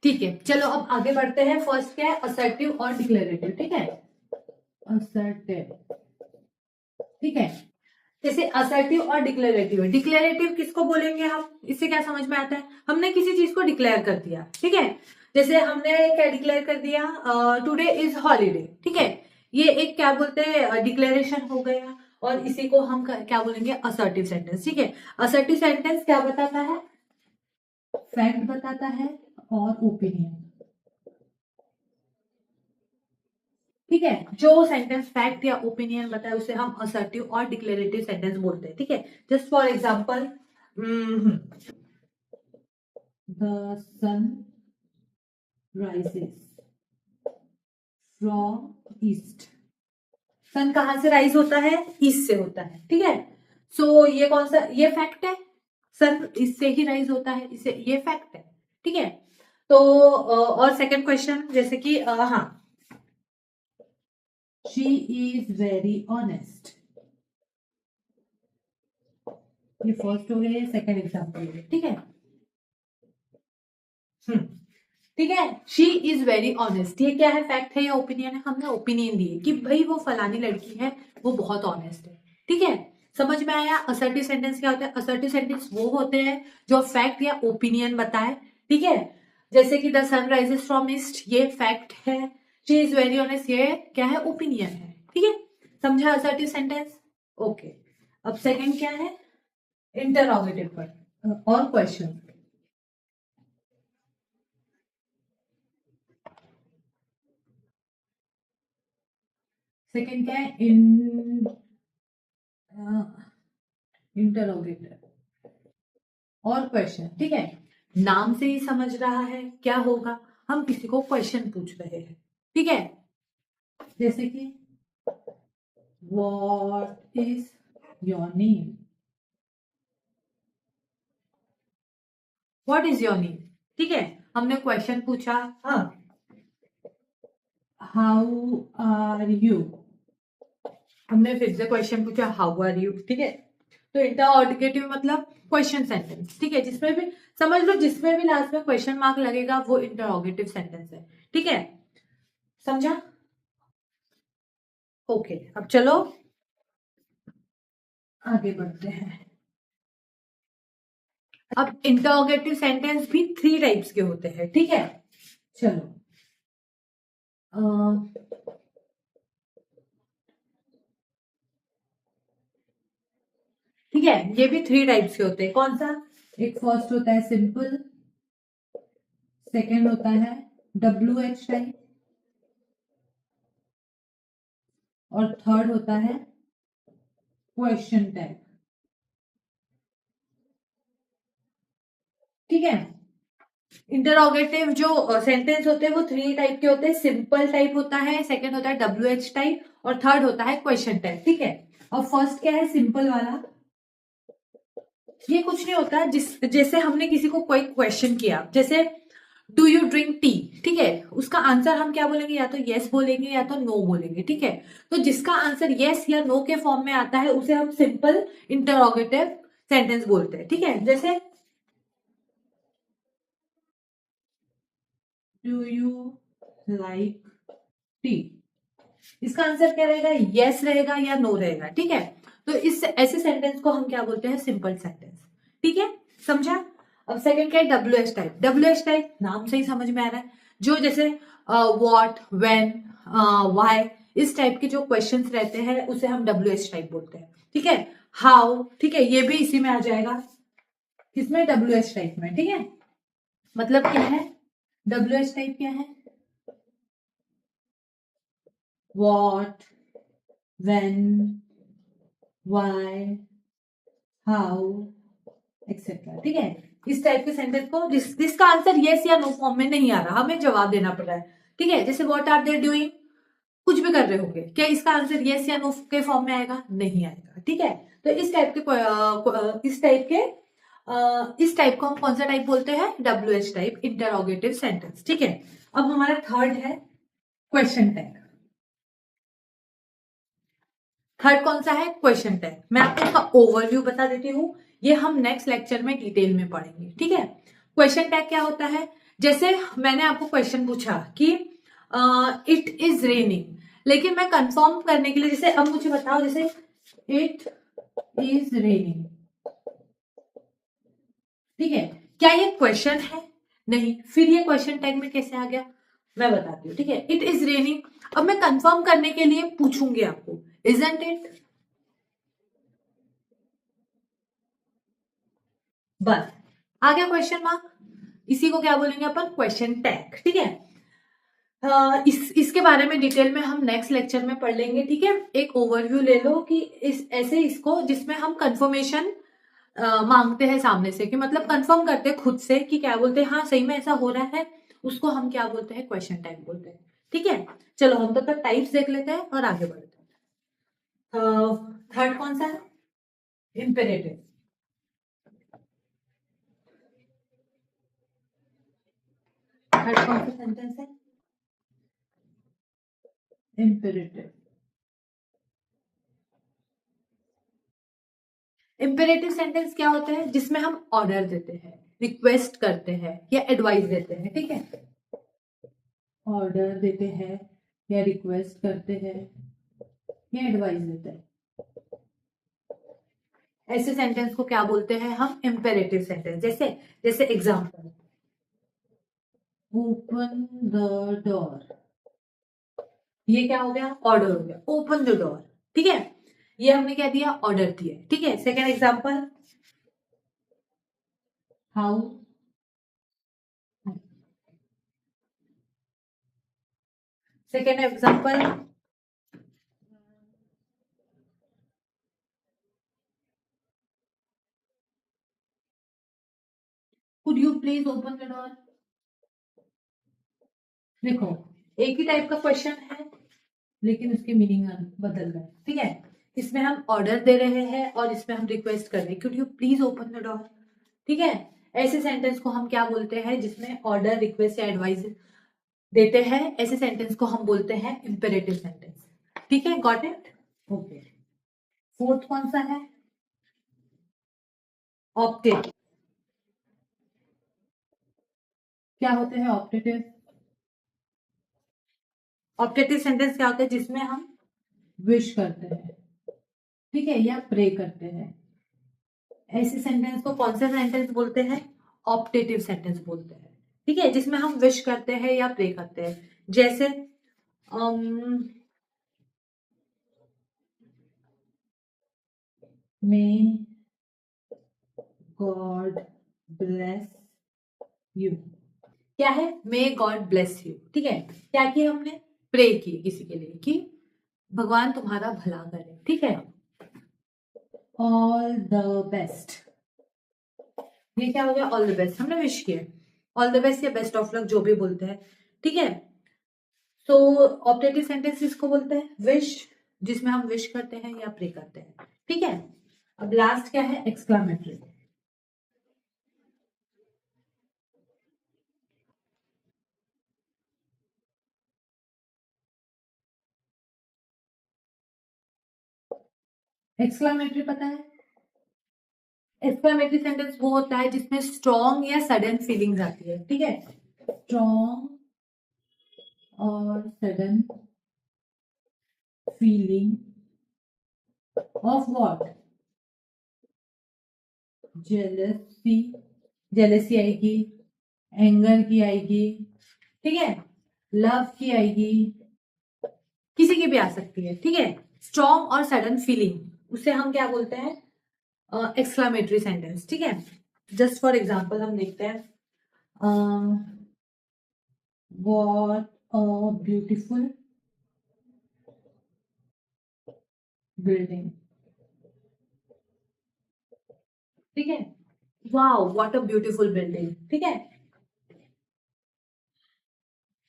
ठीक है, चलो अब आगे बढ़ते हैं। फर्स्ट क्या है, असर्टिव और डिक्लेरेटिव। ठीक है, असर्टिव। ठीक है, जैसे असर्टिव और डिक्लेरेटिव है। डिक्लेरेटिव किसको बोलेंगे हम, इससे क्या समझ में आता है, हमने किसी चीज को डिक्लेयर कर दिया। ठीक है, जैसे हमने क्या डिक्लेयर कर दिया, टुडे इज हॉलीडे। ठीक है, ये एक क्या बोलते हैं, डिक्लेरेशन हो गया, और इसी को हम क्या बोलेंगे, असर्टिव सेंटेंस। ठीक है, असर्टिव सेंटेंस क्या बताता है, फैक्ट बताता है और ओपिनियन। ठीक है, जो सेंटेंस फैक्ट या ओपिनियन बताए उसे हम असर्टिव और डिक्लेरेटिव सेंटेंस बोलते हैं। ठीक है, just for example, the sun rises from east. Sun कहां से राइज होता है, ईस्ट से होता है। ठीक है, सो ये कौन सा, ये फैक्ट है, सन ईस्ट से ही राइज होता है, इसे ये फैक्ट है। ठीक है, तो और सेकंड क्वेश्चन, जैसे कि हाँ, शी इज वेरी ऑनेस्ट। ये फर्स्ट हो गया, सेकंड एग्जाम्पल हो गया। ठीक है, ठीक है, शी इज वेरी ऑनेस्ट, ये क्या है, फैक्ट है या ओपिनियन है, हमने ओपिनियन दिए कि भाई वो फलानी लड़की है, वो बहुत ऑनेस्ट है। ठीक है, समझ में आया। असर्टिव सेंटेंस क्या होता है, असर्टिव सेंटेंस वो होते हैं जो फैक्ट या ओपिनियन बताए। ठीक है, जैसे कि the sun rises from east, ये फैक्ट है। शी इज वेरी ऑनेस्ट, ये क्या है, ओपिनियन है। ठीक है, समझा असर्टिव सेंटेंस। ओके, अब सेकंड क्या है, इंटरोगेटिव पर और क्वेश्चन। सेकंड क्या है, इंटरोगेटिव और क्वेश्चन। ठीक है, नाम से ही समझ रहा है क्या होगा, हम किसी को क्वेश्चन पूछ रहे हैं। ठीक है, जैसे कि what is your name, what is your name. ठीक है, हमने क्वेश्चन पूछा। हाँ, हाउ आर यू, हमने फिर से क्वेश्चन पूछा, हाउ आर यू। ठीक है, तो इंटरोगेटिव मतलब क्वेश्चन सेंटेंस। ठीक है, जिसमें भी समझ लो, जिसमें भी लास्ट में क्वेश्चन मार्क लगेगा वो इंटरोगेटिव सेंटेंस है। ठीक है, समझा। ओके, अब चलो आगे बढ़ते हैं। अब इंटरोगेटिव सेंटेंस भी थ्री टाइप्स के होते हैं। ठीक है, चलो ठीक है, ये भी थ्री टाइप्स के होते हैं। कौन सा, एक फर्स्ट होता है सिंपल, सेकंड होता है WH टाइप, और थर्ड होता है क्वेश्चन टाइप। ठीक है, इंटरोगेटिव जो सेंटेंस होते हैं वो थ्री टाइप के होते हैं। सिंपल टाइप होता है, सेकंड होता है WH टाइप, और थर्ड होता है क्वेश्चन टाइप। ठीक है, और फर्स्ट क्या है, सिंपल वाला। ये कुछ नहीं होता, जैसे हमने किसी को कोई क्वेश्चन किया, जैसे डू यू ड्रिंक टी। ठीक है, उसका आंसर हम क्या बोलेंगे, या तो यस बोलेंगे या तो नो बोलेंगे। ठीक है, तो जिसका आंसर यस या नो के फॉर्म में आता है उसे हम सिंपल इंटरोगेटिव सेंटेंस बोलते हैं। ठीक है, जैसे डू यू लाइक टी, इसका आंसर क्या रहेगा, यस रहेगा या नो रहेगा। ठीक है, तो इस ऐसे सेंटेंस को हम क्या बोलते हैं, सिंपल सेंटेंस। ठीक है, समझा। अब सेकंड क्या है, WH टाइप। WH टाइप नाम से ही समझ में आ रहा है, जो जैसे व्हाट, व्हेन, व्हाई, इस टाइप के जो क्वेश्चंस रहते हैं उसे हम WH टाइप बोलते हैं। ठीक है, हाउ, ठीक है, ये भी इसी में आ जाएगा, किसमें, WH टाइप में। ठीक है, मतलब क्या है, WH टाइप क्या है, what, when, why, how, etcetera. ठीक है, इस टाइप के सेंटेंस को जिसका आंसर यस या नो फॉर्म में नहीं आ रहा, हमें जवाब देना पड़ रहा है। ठीक है, जैसे व्हाट आर दे डूइंग, कुछ भी कर रहे होंगे, क्या इसका आंसर यस या नो के फॉर्म में आएगा, नहीं आएगा। ठीक है, तो इस टाइप के इस टाइप को हम कौन सा टाइप बोलते हैं, WH टाइप, इंटरोगेटिव सेंटेंस। ठीक है, अब हमारा थर्ड है क्वेश्चन टैग। थर्ड कौन सा है, क्वेश्चन टैग। मैं आपको इसका ओवरव्यू बता देती हूँ, ये हम नेक्स्ट लेक्चर में डिटेल में पढ़ेंगे। ठीक है, क्वेश्चन टैग क्या होता है, जैसे मैंने आपको क्वेश्चन पूछा कि इट इज रेनिंग, लेकिन मैं कंफर्म करने के लिए, जैसे अब मुझे बताओ, जैसे इट इज रेनिंग, ठीक है, क्या ये क्वेश्चन है? नहीं। फिर ये क्वेश्चन टैग में कैसे आ गया, मैं बताती हूँ, ठीक है। इट इज रेनिंग, अब मैं कंफर्म करने के लिए पूछूंगी आपको, इजंट इट, बस आ गया क्वेश्चन मार्क। इसी को क्या बोलेंगे अपन, क्वेश्चन टैग, ठीक है। इसके बारे में डिटेल में हम नेक्स्ट लेक्चर में पढ़ लेंगे, ठीक है। एक ओवरव्यू ले लो कि इस ऐसे इसको, जिसमें हम कंफर्मेशन मांगते हैं सामने से, कि मतलब कंफर्म करते हैं खुद से कि क्या बोलते हैं, हाँ सही में ऐसा हो रहा है, उसको हम क्या बोलते हैं, क्वेश्चन टैग बोलते हैं, ठीक है। चलो हम तब तक टाइप्स देख लेते हैं और आगे बढ़ते हैं। थर्ड कौन सा है, इम्पेरेटिव। थर्ड कौन सा सेंटेंस है, इम्पेरेटिव। इम्पेरेटिव सेंटेंस क्या होता है, जिसमें हम ऑर्डर देते हैं, रिक्वेस्ट करते हैं या एडवाइस देते हैं, ठीक है। ऑर्डर देते हैं या रिक्वेस्ट करते हैं या एडवाइस देते हैं, ऐसे सेंटेंस को क्या बोलते हैं हम, इम्पेरेटिव सेंटेंस। जैसे जैसे एग्जांपल, ओपन द डोर, ये क्या हो गया, ऑर्डर हो गया, ओपन द डोर, ठीक है। ये हमने क्या दिया, ऑर्डर दिया, ठीक है। Second example, how, second example, could you please open the door. देखो, एक ही टाइप का क्वेश्चन है, लेकिन उसकी मीनिंग बदल गए, ठीक है। इसमें हम ऑर्डर दे रहे हैं और इसमें हम रिक्वेस्ट कर रहे हैं, could you please open the door, ठीक है। ऐसे सेंटेंस को हम क्या बोलते हैं, जिसमें ऑर्डर, रिक्वेस्ट या एडवाइस देते हैं, ऐसे सेंटेंस को हम बोलते हैं इंपेरेटिव सेंटेंस, ठीक है। Got it, okay. फोर्थ कौन सा है, ऑप्टेटिव। क्या होते हैं ऑप्टेटिव, ऑप्टेटिव सेंटेंस क्या होते हैं, जिसमें हम विश करते हैं, ठीक है, या प्रे करते हैं, ऐसे सेंटेंस को कौन सा सेंटेंस बोलते हैं, ऑप्टेटिव सेंटेंस बोलते हैं, ठीक है, जिसमें हम विश करते हैं या प्रे करते हैं। जैसे मे गॉड ब्लेस यू, क्या है, मे गॉड ब्लेस यू, ठीक है। क्या किया हमने, प्रे की किसी के लिए कि भगवान तुम्हारा भला करे, ठीक है। ऑल द बेस्ट, ये क्या हो गया, ऑल द बेस्ट, हमने विश किया, ऑल द बेस्ट या बेस्ट ऑफ लक, जो भी बोलते हैं, ठीक है। तो ऑप्टेटिव सेंटेंस किसको बोलते हैं, विश, जिसमें हम विश करते हैं या प्रे करते हैं, ठीक है। अब लास्ट क्या है, एक्सक्लामेटरी। एक्सक्लामेटरी पता है, एक्सक्लामेटरी सेंटेंस वो होता है जिसमें स्ट्रॉन्ग या सडन फीलिंग्स आती है, ठीक है। स्ट्रॉन्ग और sudden feeling of what, jealousy, jealousy आएगी, एंगर की आएगी, ठीक है, लव की आएगी, किसी की भी आ सकती है, ठीक है। स्ट्रॉन्ग और सडन फीलिंग, उसे हम क्या बोलते हैं, एक्सक्लामेटरी सेंटेंस, ठीक है। जस्ट फॉर एग्जांपल हम देखते हैं, व्हाट अ ब्यूटीफुल बिल्डिंग, ठीक है। Wow what a beautiful building, ठीक है,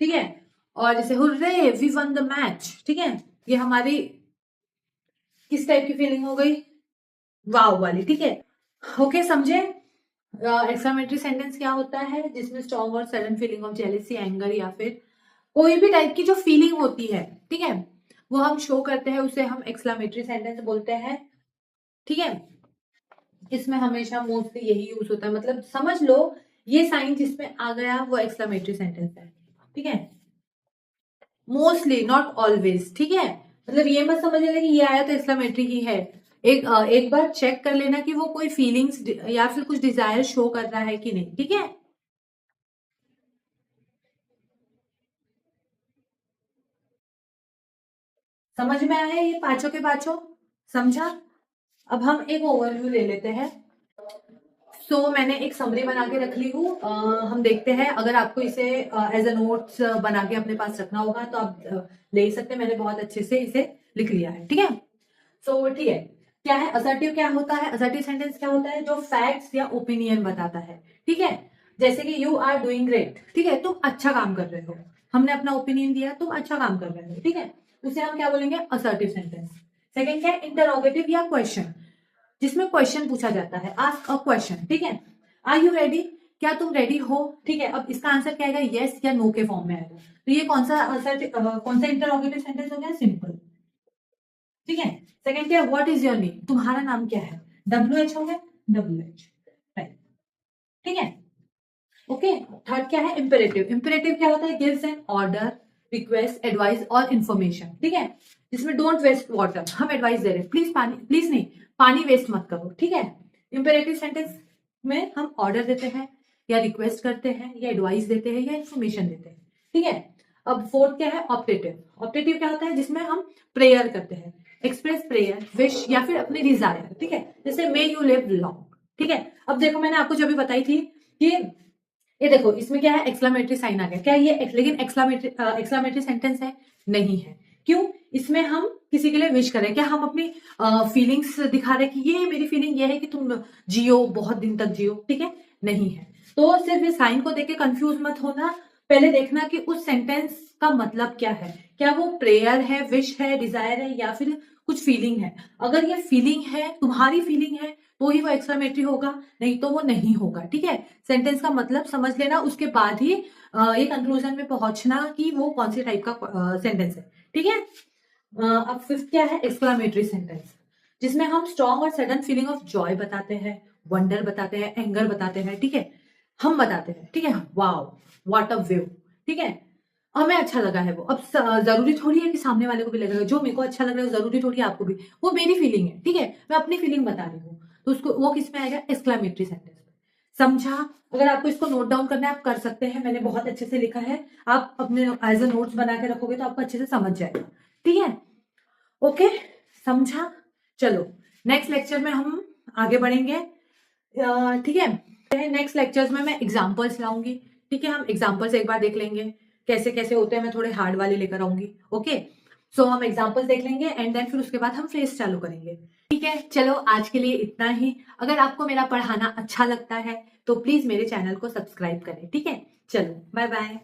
ठीक है। और जैसे hurray we won the match, ठीक है, ये हमारी किस टाइप की फीलिंग हो गई, वाव वाली, ठीक है। ओके, समझे। एक्सक्लेमेटरी सेंटेंस क्या होता है, जिसमें स्ट्रॉन्ग और sudden feeling of jealousy, anger या फिर कोई भी टाइप की जो फीलिंग होती है, ठीक है, वो हम शो करते हैं, उसे हम एक्सक्लेमेटरी सेंटेंस बोलते हैं, ठीक है। इसमें हमेशा मोस्टली यही यूज होता है, मतलब समझ लो ये साइन जिसमें आ गया वो एक्सक्लेमेटरी सेंटेंस है, ठीक है। मोस्टली, नॉट ऑलवेज, ठीक है। मतलब ये मत समझ लेना कि ये आया तो एक्सक्लेमेटरी ही है। एक बार चेक कर लेना कि वो कोई फीलिंग्स या फिर कुछ डिजायर शो कर रहा है कि नहीं, ठीक है। समझ में आया ये पांचों के पांचों? समझा? अब हम एक ओवरव्यू ले लेते हैं। मैंने एक समरी बना के रख ली हूँ। हम देखते हैं, अगर आपको इसे एज अ नोट्स बना के अपने पास रखना होगा तो आप ले सकते हैं। मैंने बहुत अच्छे से इसे लिख लिया है, ठीक है। ठीक है। क्या है असर्टिव? क्या होता है असर्टिव सेंटेंस? क्या होता है? जो फैक्ट्स या ओपिनियन बताता है, ठीक है। जैसे कि यू आर डूइंग ग्रेट, ठीक है, तुम अच्छा काम कर रहे हो। हमने अपना ओपिनियन दिया, तुम अच्छा काम कर रहे हो, ठीक है। उसे हम क्या बोलेंगे? Assertive sentence. सेकंड क्या है? इंटरोगेटिव या क्वेश्चन, जिसमें क्वेश्चन पूछा जाता है, आस्क अ क्वेश्चन, ठीक है। Are you ready? क्या तुम रेडी हो? ठीक है। अब इसका आंसर क्या आएगा? यस या नो के फॉर्म में आएगा। तो ये कौन सा इंटरोगेटिव सेंटेंस हो गया? सिंपल, ठीक है। सेकंड क्या है? What is your name? तुम्हारा नाम क्या है? WH हो गया, WH, राइट, ठीक है। ओके। थर्ड क्या है? इंपेरेटिव। इंपेरेटिव क्या होता है? Gives an order, request, advice और इन्फॉर्मेशन, ठीक है। जिसमें डोंट वेस्ट वाटर, हम एडवाइस दे रहे हैं, प्लीज पानी, प्लीज नहीं, पानी वेस्ट मत करो, ठीक है। इंपेरेटिव सेंटेंस में हम ऑर्डर देते हैं या रिक्वेस्ट करते हैं या एडवाइस देते हैं या इन्फॉर्मेशन देते हैं, ठीक है। अब फोर्थ क्या है? ऑप्टेटिव। ऑप्टेटिव क्या होता है? जिसमें हम प्रेयर करते हैं, एक्सप्रेस प्रेयर, विश या फिर अपनी डिजायर, ठीक है। जैसे मे यू लिव लॉन्ग, ठीक है। अब देखो मैंने आपको जो भी बताई थी कि ये देखो इसमें क्या है? एक्सक्लेमेटरी साइन आ गया, क्या ये लेकिन एक्सक्लेमेटरी सेंटेंस है? नहीं है। क्यों? इसमें हम किसी के लिए विश करें, क्या हम अपनी फीलिंग्स दिखा रहे हैं कि ये मेरी फीलिंग ये है कि तुम जियो, बहुत दिन तक जियो, ठीक है? नहीं है। तो सिर्फ इस साइन को देख के कंफ्यूज मत होना, पहले देखना कि उस सेंटेंस का मतलब क्या है। क्या वो प्रेयर है, विश है, डिजायर है या फिर कुछ फीलिंग है? अगर ये फीलिंग है, तुम्हारी फीलिंग है, तो ही वो एक्सक्लेमेटरी होगा, नहीं तो वो नहीं होगा, ठीक है। सेंटेंस का मतलब समझ लेना, उसके बाद ही ये कंक्लूजन में पहुंचना कि वो कौन सी टाइप का सेंटेंस है, ठीक है। अब फिफ्थ क्या है? एक्सक्लेमेटरी सेंटेंस, जिसमें हम स्ट्रॉन्ग और सडन फीलिंग ऑफ जॉय बताते हैं, वंडर बताते हैं, एंगर बताते हैं, ठीक है। हम बताते हैं, ठीक है, वाओ, व्हाट अ व्यू, ठीक है। हमें अच्छा लगा है वो। अब जरूरी थोड़ी है कि सामने वाले को भी लगेगा। जो मेरे को अच्छा लग रहा है जरूरी थोड़ी है आपको भी। वो मेरी फीलिंग है, ठीक है, मैं अपनी फीलिंग बता रही हूँ, तो उसको वो किस में आएगा? Exclamatory sentence. समझा? अगर आपको इसको नोट डाउन करना है आप कर सकते हैं, मैंने बहुत अच्छे से लिखा है। आप अपने एज अ नोट्स बना के रखोगे तो आपको अच्छे से समझ जाएगा, ठीक है। ओके, समझा? चलो नेक्स्ट लेक्चर में हम आगे बढ़ेंगे, ठीक है। नेक्स्ट लेक्चर्स में मैं एग्जांपल्स लाऊंगी, ठीक है। हम एग्जांपल्स एक बार देख लेंगे कैसे कैसे होते हैं। मैं थोड़े हार्ड वाले लेकर आऊंगी, ओके। हम एग्जांपल्स देख लेंगे एंड देन फिर उसके बाद हम फ्रेज चालू करेंगे, ठीक है। चलो आज के लिए इतना ही। अगर आपको मेरा पढ़ाना अच्छा लगता है तो प्लीज मेरे चैनल को सब्सक्राइब करें, ठीक है। चलो बाय बाय।